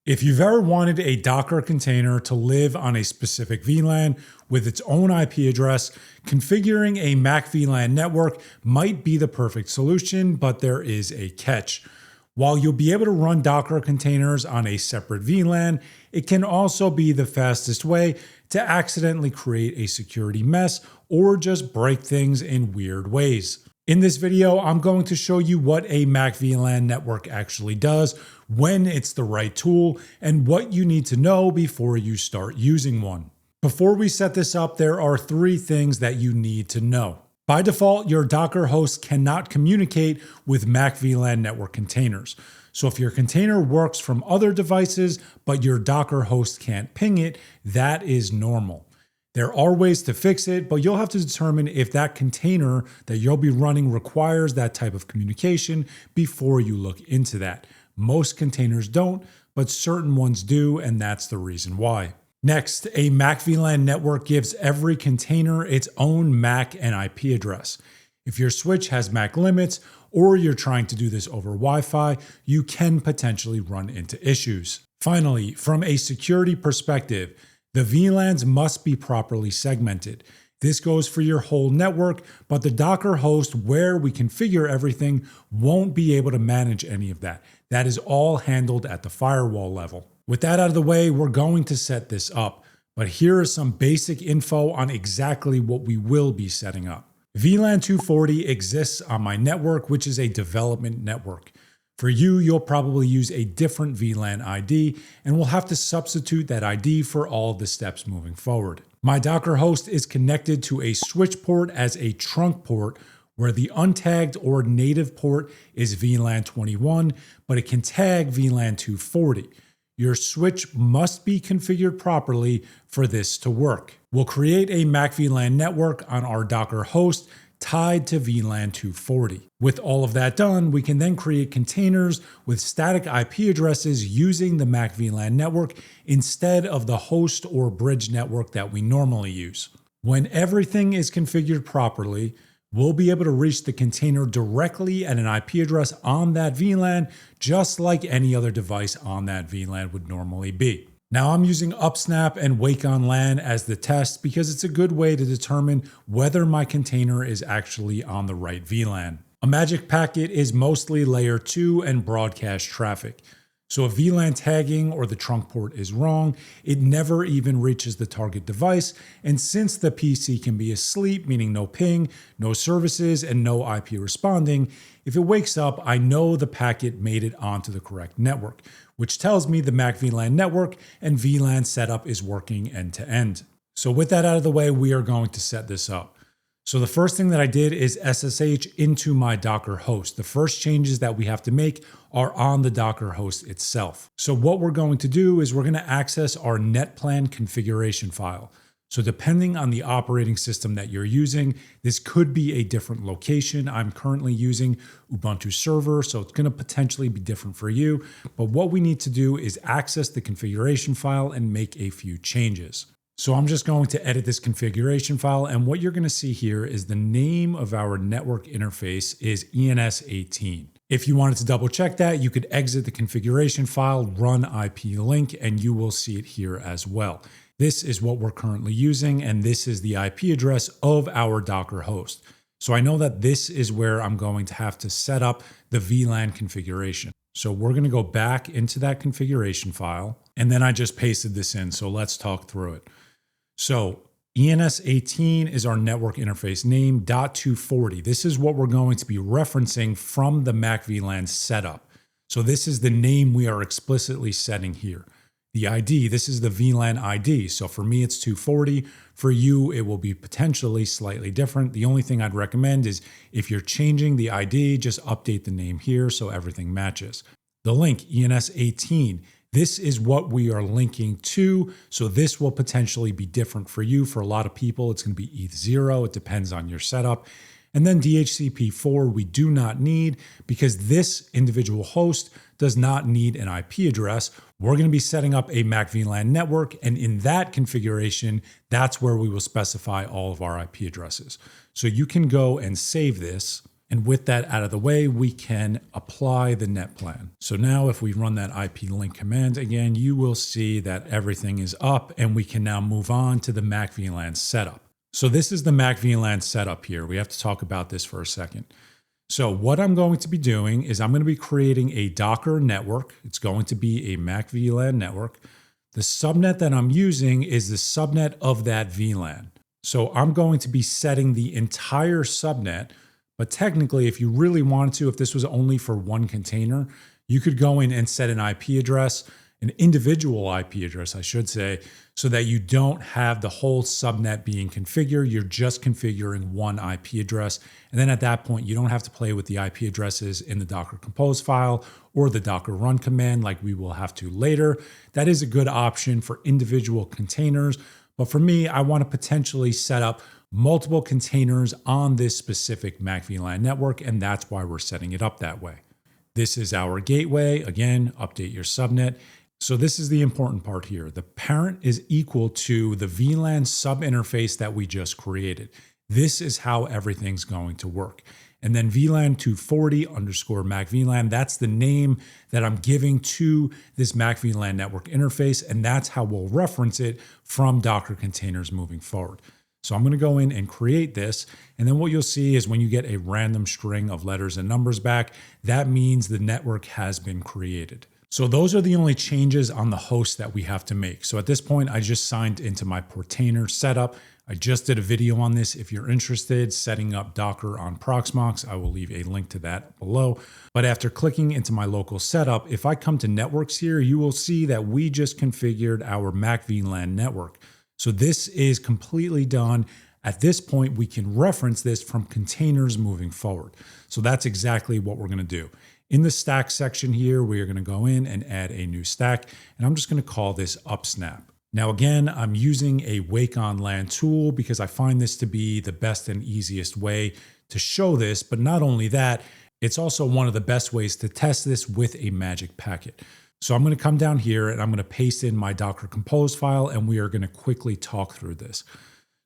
If you've ever wanted a Docker container to live on a specific VLAN with its own IP address, configuring a Macvlan network might be the perfect solution, but there is a catch. While you'll be able to run Docker containers on a separate VLAN, it can also be the fastest way to accidentally create a security mess or just break things in weird ways. In this video, I'm going to show you what a Macvlan network actually does, when it's the right tool, and what you need to know before you start using one. Before we set this up, there are 3 things that you need to know. By default, your Docker host cannot communicate with Macvlan network containers. So if your container works from other devices, but your Docker host can't ping it, that is normal. There are ways to fix it, but you'll have to determine if that container that you'll be running requires that type of communication before you look into that. Most containers don't, but certain ones do, and that's the reason why. Next, a Macvlan network gives every container its own MAC and IP address. If your switch has MAC limits, or you're trying to do this over Wi-Fi, you can potentially run into issues. Finally, from a security perspective, the VLANs must be properly segmented. This goes for your whole network, but the Docker host where we configure everything won't be able to manage any of that. That is all handled at the firewall level. With that out of the way, we're going to set this up, but here is some basic info on exactly what we will be setting up. VLAN 240 exists on my network, which is a development network. For you, you'll probably use a different VLAN ID, and we'll have to substitute that ID for all of the steps moving forward. My Docker host is connected to a switch port as a trunk port, where the untagged or native port is VLAN 21, but it can tag VLAN 240. Your switch must be configured properly for this to work. We'll create a Macvlan network on our Docker host tied to VLAN 240. With all of that done, we can then create containers with static IP addresses using the Macvlan network instead of the host or bridge network that we normally use. When everything is configured properly, we'll be able to reach the container directly at an IP address on that VLAN, just like any other device on that VLAN would normally be. Now I'm using Upsnap and Wake on LAN as the test because it's a good way to determine whether my container is actually on the right VLAN. A magic packet is mostly layer 2 and broadcast traffic. So if VLAN tagging or the trunk port is wrong, it never even reaches the target device. And since the PC can be asleep, meaning no ping, no services, and no IP responding, if it wakes up, I know the packet made it onto the correct network, which tells me the Macvlan network and VLAN setup is working end to end. So with that out of the way, we are going to set this up. So the first thing that I did is SSH into my Docker host. The first changes that we have to make are on the Docker host itself. So what we're going to do is we're going to access our netplan configuration file. So depending on the operating system that you're using, this could be a different location. I'm currently using Ubuntu Server, so it's going to potentially be different for you. But what we need to do is access the configuration file and make a few changes. So I'm just going to edit this configuration file, and what you're going to see here is the name of our network interface is ENS18. If you wanted to double check that, you could exit the configuration file, run IP link, and you will see it here as well. This is what we're currently using, and this is the IP address of our Docker host. So I know that this is where I'm going to have to set up the VLAN configuration. So we're going to go back into that configuration file, and then I just pasted this in, so let's talk through it. So ENS18 is our network interface name, .240. This is what we're going to be referencing from the Macvlan setup. So this is the name we are explicitly setting here. The ID, this is the VLAN ID. So for me, it's 240. For you, it will be potentially slightly different. The only thing I'd recommend is if you're changing the ID, just update the name here so everything matches. The link, ENS18. This is what we are linking to, so this will potentially be different for you. For a lot of people, it's going to be ETH0. It depends on your setup. And then DHCP4 we do not need because this individual host does not need an IP address. We're going to be setting up a Macvlan network, and in that configuration, that's where we will specify all of our IP addresses. So you can go and save this. And with that out of the way, we can apply the net plan. So now if we run that IP link command again, you will see that everything is up and we can now move on to the Macvlan setup. So this is the Macvlan setup here. We have to talk about this for a second. So what I'm going to be doing is I'm going to be creating a Docker network. It's going to be a Macvlan network. The subnet that I'm using is the subnet of that VLAN. So I'm going to be setting the entire subnet. But technically, if you really wanted to, if this was only for one container, you could go in and set an IP address, an individual IP address, I should say, so that you don't have the whole subnet being configured. You're just configuring one IP address. And then at that point, you don't have to play with the IP addresses in the Docker Compose file or the Docker run command like we will have to later. That is a good option for individual containers. But for me, I want to potentially set up multiple containers on this specific Macvlan network, and that's why we're setting it up that way. This is our gateway. Again, update your subnet. So this is the important part here. The parent is equal to the VLAN subinterface that we just created. This is how everything's going to work. And then VLAN 240 underscore Macvlan, that's the name that I'm giving to this Macvlan network interface, and that's how we'll reference it from Docker containers moving forward. So I'm going to go in and create this. And then what you'll see is when you get a random string of letters and numbers back, that means the network has been created. So those are the only changes on the host that we have to make. So at this point, I just signed into my Portainer setup. I just did a video on this. If you're interested, setting up Docker on Proxmox, I will leave a link to that below. But after clicking into my local setup, if I come to networks here, you will see that we just configured our Macvlan network. So this is completely done. At this point, we can reference this from containers moving forward. So that's exactly what we're going to do. In the stack section here, we are going to go in and add a new stack, and I'm just going to call this upsnap. Now, again, I'm using a wake on LAN tool because I find this to be the best and easiest way to show this. But not only that, it's also one of the best ways to test this with a magic packet. So I'm going to come down here and I'm going to paste in my Docker Compose file, and we are going to quickly talk through this.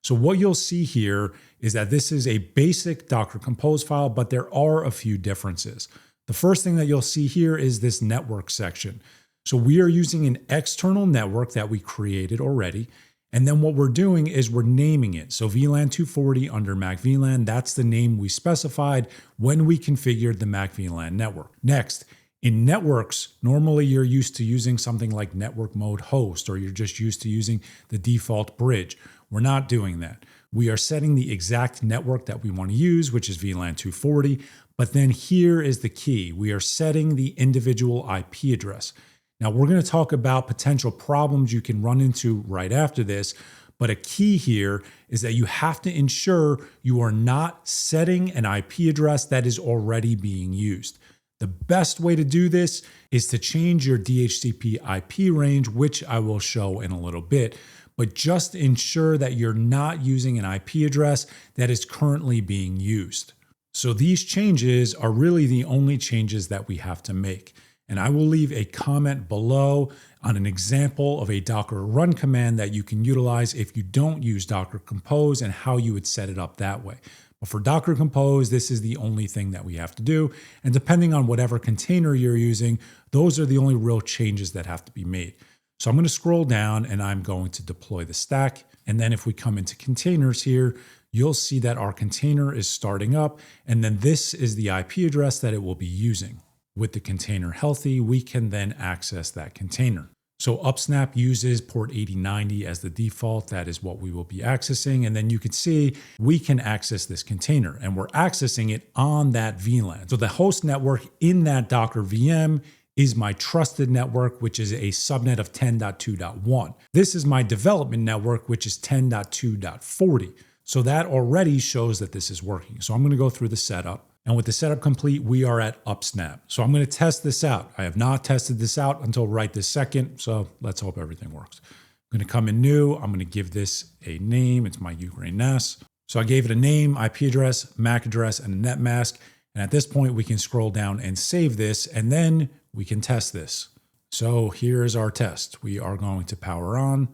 So what you'll see here is that this is a basic Docker Compose file, but there are a few differences. The first thing that you'll see here is this network section. So we are using an external network that we created already. And then what we're doing is we're naming it. So VLAN 240 under Macvlan, that's the name we specified when we configured the Macvlan network. Next, in networks, normally you're used to using something like network mode host, or you're just used to using the default bridge. We're not doing that. We are setting the exact network that we want to use, which is VLAN 240. But then here is the key. We are setting the individual IP address. Now we're going to talk about potential problems you can run into right after this. But a key here is that you have to ensure you are not setting an IP address that is already being used. The best way to do this is to change your DHCP IP range, which I will show in a little bit, but just ensure that you're not using an IP address that is currently being used. So these changes are really the only changes that we have to make. And I will leave a comment below on an example of a Docker run command that you can utilize if you don't use Docker Compose and how you would set it up that way. But for Docker Compose, this is the only thing that we have to do. And depending on whatever container you're using, those are the only real changes that have to be made. So I'm going to scroll down and I'm going to deploy the stack. And then if we come into containers here, you'll see that our container is starting up. And then this is the IP address that it will be using. With the container healthy, we can then access that container. So Upsnap uses port 8090 as the default. That is what we will be accessing. And then you can see we can access this container and we're accessing it on that VLAN. So the host network in that Docker VM is my trusted network, which is a subnet of 10.2.1. This is my development network, which is 10.2.40. So that already shows that this is working. So I'm going to go through the setup. And with the setup complete, we are at Upsnap. So I'm going to test this out. I have not tested this out until right this second. So let's hope everything works. I'm going to come in new. I'm going to give this a name. It's my Ukraine NAS. So I gave it a name, IP address, MAC address, and a net mask. And at this point, we can scroll down and save this, and then we can test this. So here's our test. We are going to power on,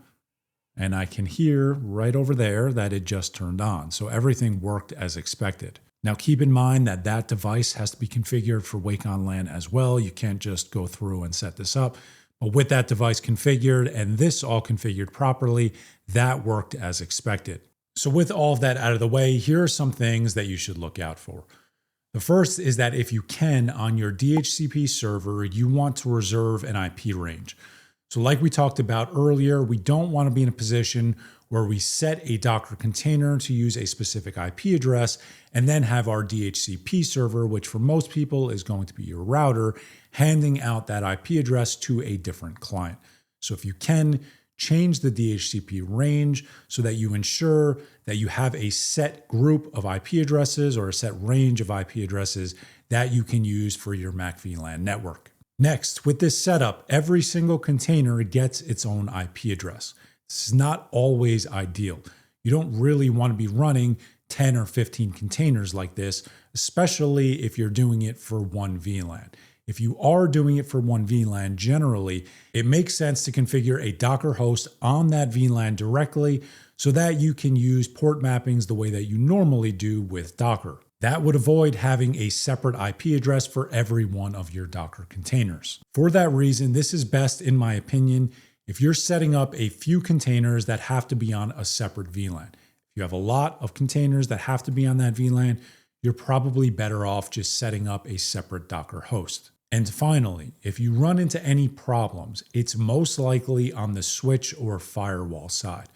and I can hear right over there that it just turned on. So everything worked as expected. Now, keep in mind that that device has to be configured for Wake on LAN as well. You can't just go through and set this up. But with that device configured and this all configured properly, that worked as expected. So with all of that out of the way, here are some things that you should look out for. The first is that if you can, on your DHCP server, you want to reserve an IP range. So like we talked about earlier, we don't want to be in a position where we set a Docker container to use a specific IP address and then have our DHCP server, which for most people is going to be your router, handing out that IP address to a different client. So if you can, change the DHCP range so that you ensure that you have a set group of IP addresses or a set range of IP addresses that you can use for your Macvlan network. Next, with this setup, every single container gets its own IP address. This is not always ideal. You don't really want to be running 10 or 15 containers like this, especially if you're doing it for one VLAN. If you are doing it for one VLAN, generally, it makes sense to configure a Docker host on that VLAN directly so that you can use port mappings the way that you normally do with Docker. That would avoid having a separate IP address for every one of your Docker containers. For that reason, this is best, in my opinion, if you're setting up a few containers that have to be on a separate VLAN. If you have a lot of containers that have to be on that VLAN, you're probably better off just setting up a separate Docker host. And finally, if you run into any problems, it's most likely on the switch or firewall side.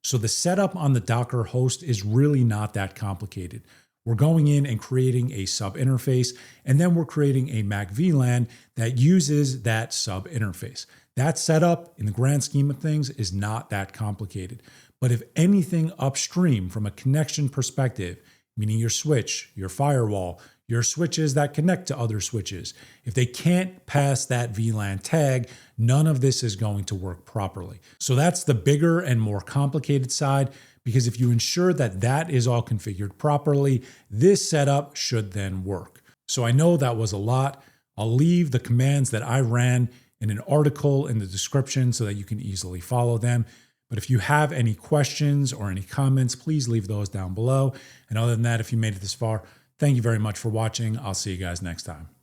So the setup on the Docker host is really not that complicated. We're going in and creating a sub interface, and then we're creating a Macvlan that uses that sub interface. That setup, in the grand scheme of things, is not that complicated. But if anything upstream from a connection perspective, meaning your switch, your firewall, your switches that connect to other switches, if they can't pass that VLAN tag, none of this is going to work properly. So that's the bigger and more complicated side, because if you ensure that that is all configured properly, this setup should then work. So I know that was a lot. I'll leave the commands that I ran in an article in the description so that you can easily follow them. But if you have any questions or any comments, please leave those down below. And other than that, if you made it this far, thank you very much for watching. I'll see you guys next time.